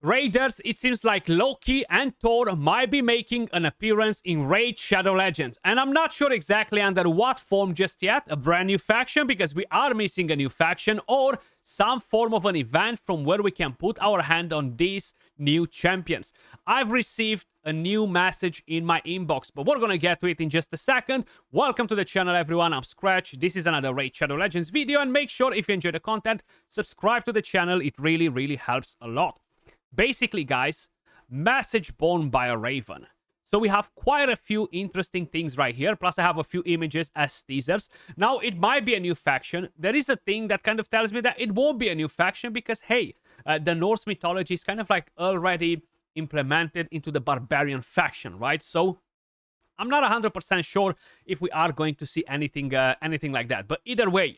Raiders, it seems like Loki and Thor might be making an appearance in Raid Shadow Legends. And I'm not sure exactly under what form just yet. A brand new faction, because we are missing a new faction, or some form of an event from where we can put our hand on these new champions. I've received a new message in my inbox, but we're gonna get to it in just a second. Welcome to the channel, everyone. I'm Skratch. This is another Raid Shadow Legends video, and make sure if you enjoy the content, subscribe to the channel. It really helps a lot. Basically, guys, message born by a raven. So we have quite a few interesting things right here. Plus, I have a few images as teasers. Now, it might be a new faction. There is a thing that kind of tells me that it won't be a new faction because, hey, the Norse mythology is kind of like already implemented into the barbarian faction, right? So I'm not 100% sure if we are going to see anything like that. But either way,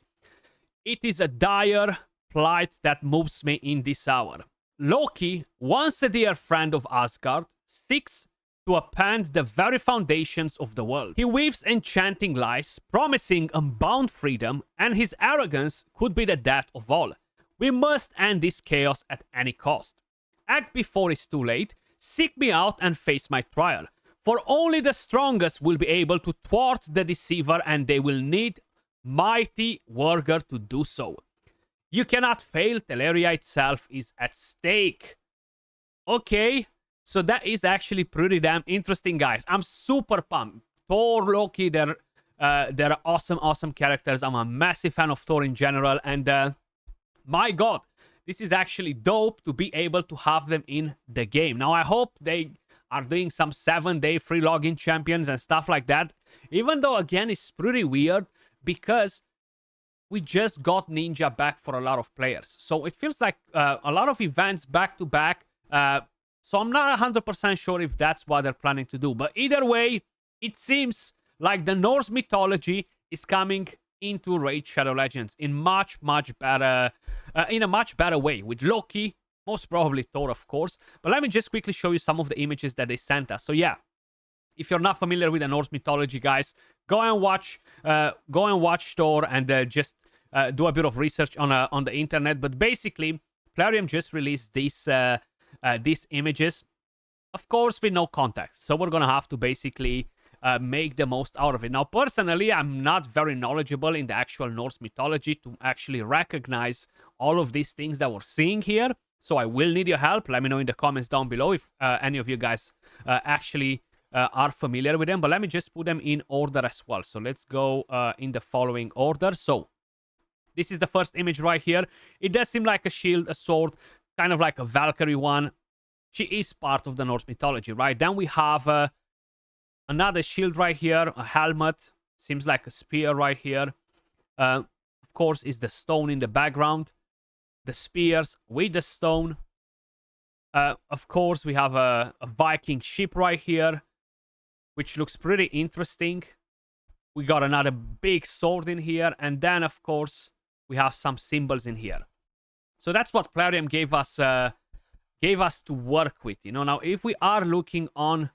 it is a dire plight that moves me in this hour. Loki, once a dear friend of Asgard, seeks to upend the very foundations of the world. He weaves enchanting lies, promising unbound freedom, and his arrogance could be the death of all. We must end this chaos at any cost. Act before it's too late, seek me out and face my trial. For only the strongest will be able to thwart the deceiver, and they will need mighty warrior to do so. You cannot fail, Teleria itself is at stake. Okay, so that is actually pretty damn interesting, guys. I'm super pumped. Thor, Loki, they're awesome characters. I'm a massive fan of Thor in general, and my god, this is actually dope to be able to have them in the game. Now, I hope they are doing some 7-day free login champions and stuff like that, even though, again, it's pretty weird because we just got Ninja back for a lot of players. So it feels like a lot of events back to back. So I'm not 100% sure if that's what they're planning to do. But either way, it seems like the Norse mythology is coming into Raid Shadow Legends in much better, in a much better way. With Loki, most probably Thor, of course. But let me just quickly show you some of the images that they sent us. So yeah, if you're not familiar with the Norse mythology, guys, go and watch Thor and just do a bit of research on the internet. But basically, Plarium just released these images, of course, with no context. So we're gonna have to basically make the most out of it. Now, personally, I'm not very knowledgeable in the actual Norse mythology to actually recognize all of these things that we're seeing here. So I will need your help. Let me know in the comments down below if any of you guys actually are familiar with them. But let me just put them in order as well. So let's go in the following order. So this is the first image right here. It does seem like a shield, a sword, kind of like a Valkyrie one. She is part of the Norse mythology, right? Then we have another shield right here, a helmet. Seems like a spear right here. Of course, is the stone in the background. The spears with the stone. Of course, we have a Viking ship right here, which looks pretty interesting. We got another big sword in here, and then, of course, we have some symbols in here. So that's what Plarium gave us to work with. You know, now if we are looking on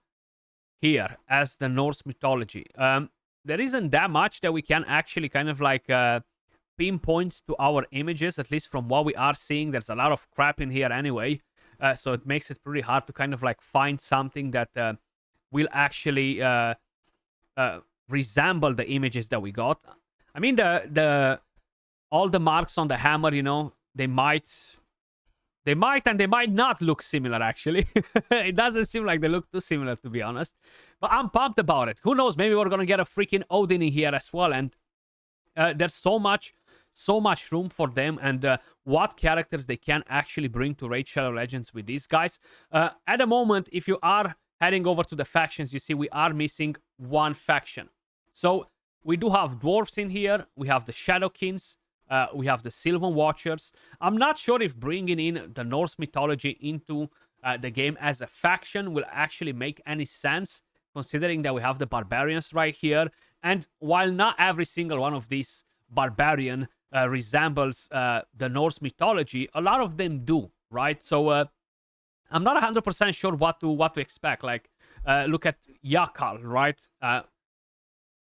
here as the Norse mythology, there isn't that much that we can actually kind of like pinpoint to our images, at least from what we are seeing. There's a lot of crap in here anyway, so it makes it pretty hard to kind of like find something that will actually resemble the images that we got. I mean, all the marks on the hammer, you know, they might and they might not look similar, actually. It doesn't seem like they look too similar, to be honest. But I'm pumped about it. Who knows, maybe we're gonna get a freaking Odin in here as well. And there's so much room for them, and what characters they can actually bring to Raid Shadow Legends with these guys. At the moment, if you are heading over to the factions, you see we are missing one faction. So we do have dwarves in here. We have the Shadowkins. We have the Sylvan Watchers. I'm not sure if bringing in the Norse mythology into the game as a faction will actually make any sense, considering that we have the barbarians right here. And while not every single one of these barbarian resembles the Norse mythology, a lot of them do, right? So I'm not 100% sure what to expect. Like, look at Jakal, right?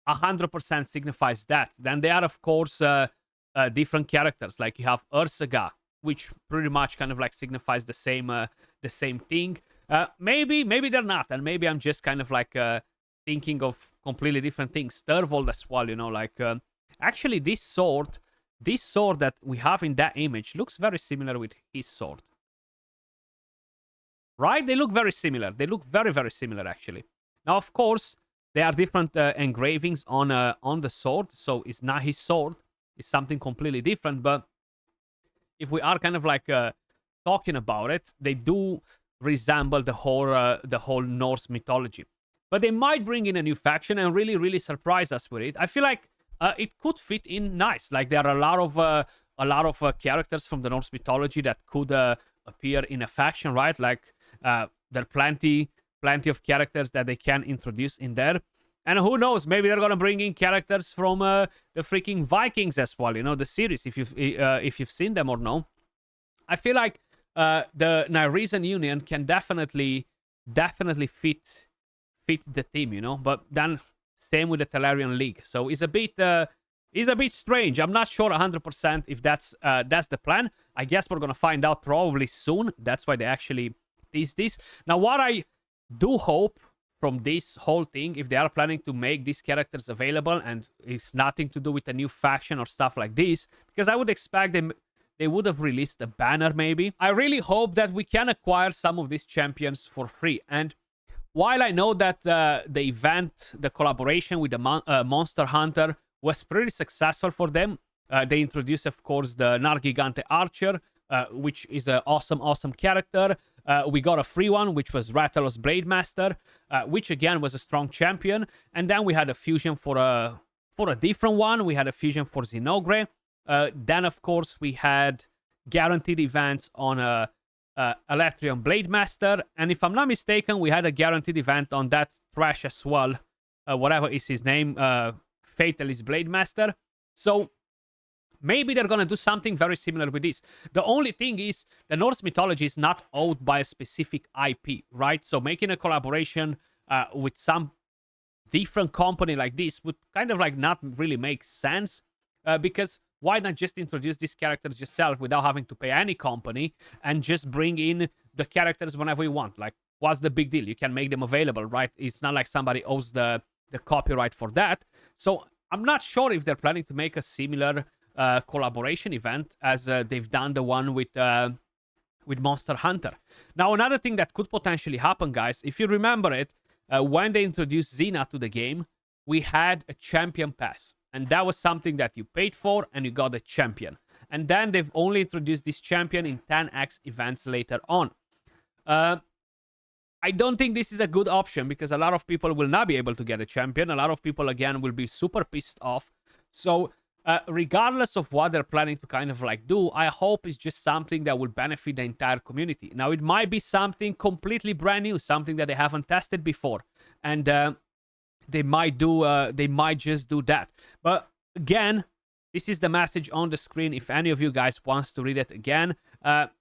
100% signifies that. Then there are, of course, different characters. Like you have Ursaga, which pretty much kind of like signifies the same the same thing. Maybe they're not, and maybe I'm just kind of like thinking of completely different things. Thurvold as well, you know, like actually this sword that we have in that image looks very similar with his sword. Right? They look very similar. They look very, very similar, actually. Now, of course, there are different engravings on the sword, so it's not his sword. It's something completely different, but if we are kind of like talking about it, they do resemble the whole Norse mythology. But they might bring in a new faction and really, really surprise us with it. I feel like it could fit in nice. Like there are a lot of characters from the Norse mythology that could appear in a faction, right? Like there are plenty of characters that they can introduce in there. And who knows, maybe they're gonna bring in characters from the freaking Vikings as well, you know, the series, if you've seen them or no. I feel like the Nyresian Union can definitely fit the team, you know. But then same with the Telarian League, so it's a bit strange. I'm not sure 100% if that's the plan. I guess we're gonna find out probably soon. That's why they actually tease this. Now, what I do hope from this whole thing, if they are planning to make these characters available and it's nothing to do with a new faction or stuff like this, because I would expect they would have released a banner maybe. I really hope that we can acquire some of these champions for free. And while I know that the event, the collaboration with the Monster Hunter was pretty successful for them, they introduced, of course, the Nargigante Archer, which is an awesome character. We got a free one, which was Rathalos Blademaster, which again was a strong champion. And then we had a fusion for a different one. We had a fusion for Zinogre. Then, of course, we had guaranteed events on Aletrion Blademaster. And if I'm not mistaken, we had a guaranteed event on that trash as well. Whatever is his name, Fatalist Blademaster. So maybe they're gonna do something very similar with this. The only thing is, the Norse mythology is not owned by a specific IP, right? So making a collaboration with some different company like this would kind of like not really make sense, because why not just introduce these characters yourself without having to pay any company and just bring in the characters whenever you want? Like, what's the big deal? You can make them available, right? It's not like somebody owes the copyright for that. So I'm not sure if they're planning to make a similar collaboration event as they've done the one with Monster Hunter. Now, another thing that could potentially happen, guys, if you remember it, when they introduced Xena to the game, we had a champion pass, and that was something that you paid for and you got a champion. And then they've only introduced this champion in 10x events later on. I don't think this is a good option, because a lot of people will not be able to get a champion. A lot of people, again, will be super pissed off. So regardless of what they're planning to kind of like do, I hope it's just something that will benefit the entire community. Now, it might be something completely brand new, something that they haven't tested before, and they might just do that. But again, this is the message on the screen. If any of you guys wants to read it again,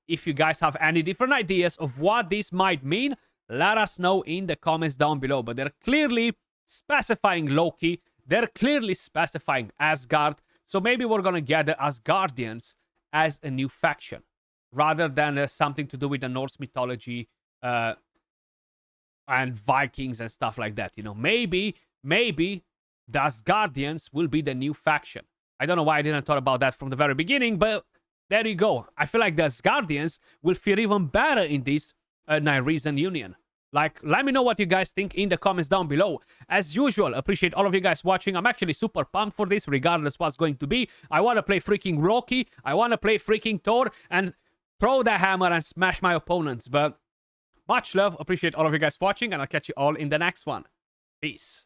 if you guys have any different ideas of what this might mean, let us know in the comments down below. But they're clearly specifying Loki. They're clearly specifying Asgard. So maybe we're going to get the Asgardians as a new faction, rather than something to do with the Norse mythology and Vikings and stuff like that. You know, maybe the Asgardians will be the new faction. I don't know why I didn't thought about that from the very beginning, but there you go. I feel like the Asgardians will feel even better in this Nyresian Union. Like, let me know what you guys think in the comments down below. As usual, appreciate all of you guys watching. I'm actually super pumped for this, regardless what's going to be. I want to play freaking Loki. I want to play freaking Thor and throw the hammer and smash my opponents. But much love. Appreciate all of you guys watching, and I'll catch you all in the next one. Peace.